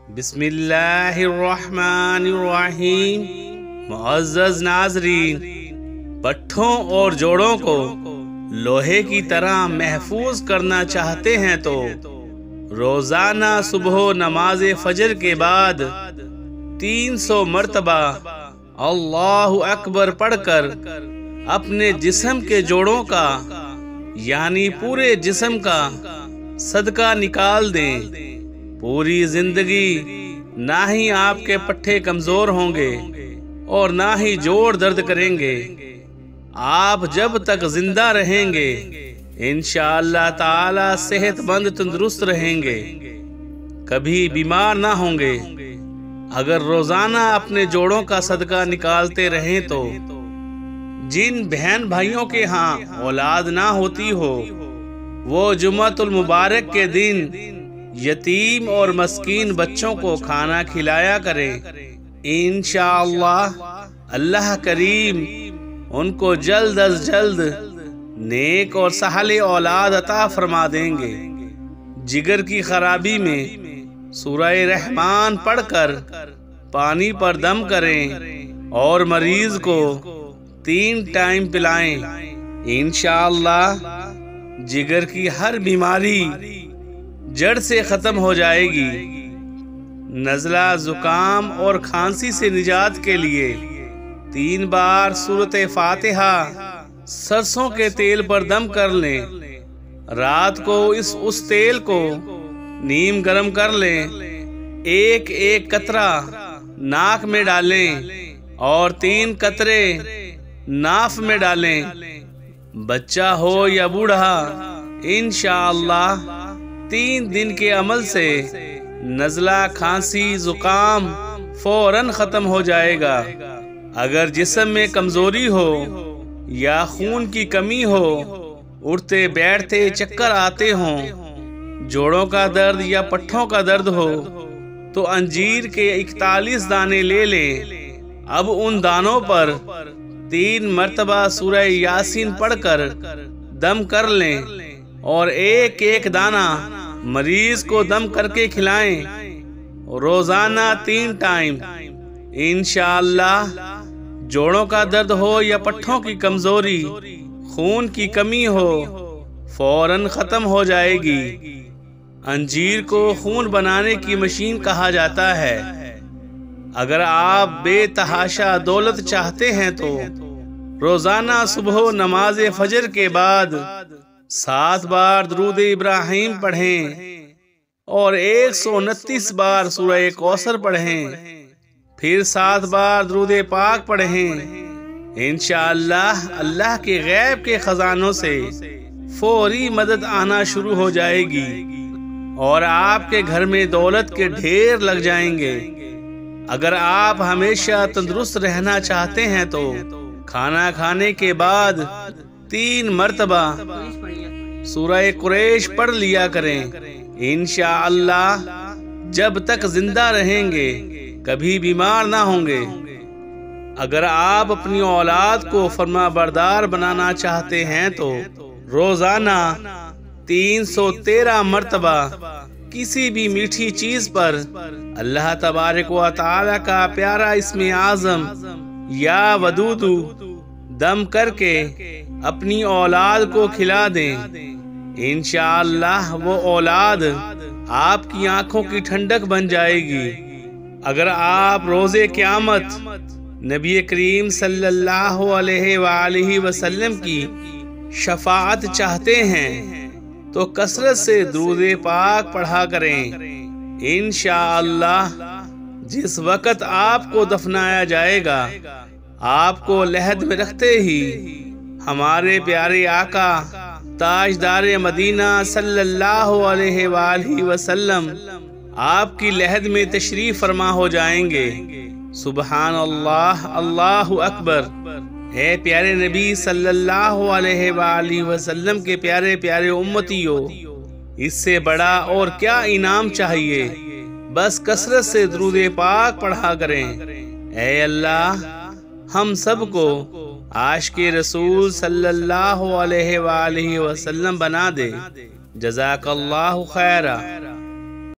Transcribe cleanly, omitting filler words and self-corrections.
بسم اللہ الرحمن الرحیم۔ معزز ناظرین، پٹھوں اور جوڑوں کو لوہے کی طرح محفوظ کرنا چاہتے ہیں تو روزانہ صبح نماز فجر کے بعد 300 مرتبہ اللہ اکبر پڑھ کر اپنے جسم کے جوڑوں کا یعنی پورے جسم کا صدقہ نکال دیں۔ پوری زندگی نہ ہی آپ کے پٹھے کمزور ہوں گے اور نہ ہی جوڑ درد کریں گے۔ آپ جب تک زندہ رہیں گے انشاءاللہ تعالی صحت مند تندرست رہیں گے، کبھی بیمار نہ ہوں گے۔ اگر روزانہ اپنے جوڑوں کا صدقہ نکالتے رہیں تو جن بہن بھائیوں کے ہاں اولاد نہ ہوتی ہو وہ جمعۃ المبارک کے دن یتیم اور مسکین بچوں کو کھانا کھلایا کریں۔ انشاءاللہ اللہ کریم ان کو جلد از جلد نیک اور سہل اولاد عطا فرما دیں گے۔ جگر کی خرابی میں سورہ رحمان پڑھ کر پانی پر دم کریں اور مریض کو 3 ٹائم پلائیں۔ انشاءاللہ جگر کی ہر بیماری جڑ سے ختم ہو جائے گی۔ نزلہ، زکام اور کھانسی سے نجات کے لیے 3 بار سورۃ فاتحہ سرسوں کے تیل پر دم کر لیں۔ رات کو اس تیل کو نیم گرم کر لیں، ایک قطرہ ناک میں ڈالیں اور 3 قطرے ناف میں ڈالیں۔ بچہ ہو یا بوڑھا انشاءاللہ 3 دن کے عمل سے نزلہ، کھانسی، زکام فوراً ختم ہو جائے گا۔ اگر جسم میں کمزوری ہو یا خون کی کمی ہو، اٹھتے بیٹھتے چکر آتے ہوں، جوڑوں کا درد یا پٹھوں کا درد ہو تو انجیر کے 41 دانے لے لیں۔ اب ان دانوں پر 3 مرتبہ سورہ یاسین پڑھ کر دم کر لیں اور ایک دانہ مریض کو دم کر کے کھلائیں روزانہ 3 ٹائم۔ انشاءاللہ جوڑوں کا درد ہو یا پٹھوں کی کمزوری، خون کی کمی ہو، فوراً ختم ہو جائے گی۔ انجیر کو خون بنانے کی مشین کہا جاتا ہے۔ اگر آپ بے تحاشا دولت چاہتے ہیں تو روزانہ صبح نماز فجر کے بعد 7 بار درود ابراہیم پڑھیں اور 129 بار سورہ کوثر پڑھیں، پھر 7 بار درود پاک پڑھیں۔ انشاءاللہ اللہ کے غیب کے خزانوں سے فوری مدد آنا شروع ہو جائے گی اور آپ کے گھر میں دولت کے ڈھیر لگ جائیں گے۔ اگر آپ ہمیشہ تندرست رہنا چاہتے ہیں تو کھانا کھانے کے بعد 3 مرتبہ سورہ قریش پڑھ لیا کریں۔ انشاءاللہ جب تک زندہ رہیں گے کبھی بیمار نہ ہوں گے۔ اگر آپ اپنی اولاد کو فرما بردار بنانا چاہتے ہیں تو روزانہ 313 مرتبہ کسی بھی میٹھی چیز پر اللہ تبارک و تعالی کا پیارا اسم اعظم یا ودود دم کر کے اپنی اولاد کو کھلا دیں۔ انشاءاللہ وہ اولاد آپ کی آنکھوں کی ٹھنڈک بن جائے گی۔ اگر آپ روز قیامت نبی کریم صلی اللہ علیہ وآلہ وسلم کی شفاعت چاہتے ہیں تو کثرت سے درود پاک پڑھا کریں۔ انشاءاللہ جس وقت آپ کو دفنایا جائے گا آپ کو لحد میں رکھتے ہی ہمارے پیارے آقا تاجدار مدینہ صلی اللہ علیہ وآلہ وسلم آپ کی لحد میں تشریف فرما ہو جائیں گے۔ سبحان اللہ، اللہ اکبر۔ اے پیارے نبی صلی اللہ علیہ وآلہ وسلم کے پیارے پیارے امتیوں، اس سے بڑا اور کیا انعام چاہیے؟ بس کثرت سے درود پاک پڑھا کریں۔ اے اللہ ہم سب کو عاشق رسول صلی اللہ علیہ وآلہ وسلم بنا دے۔ جزاک اللہ خیرہ۔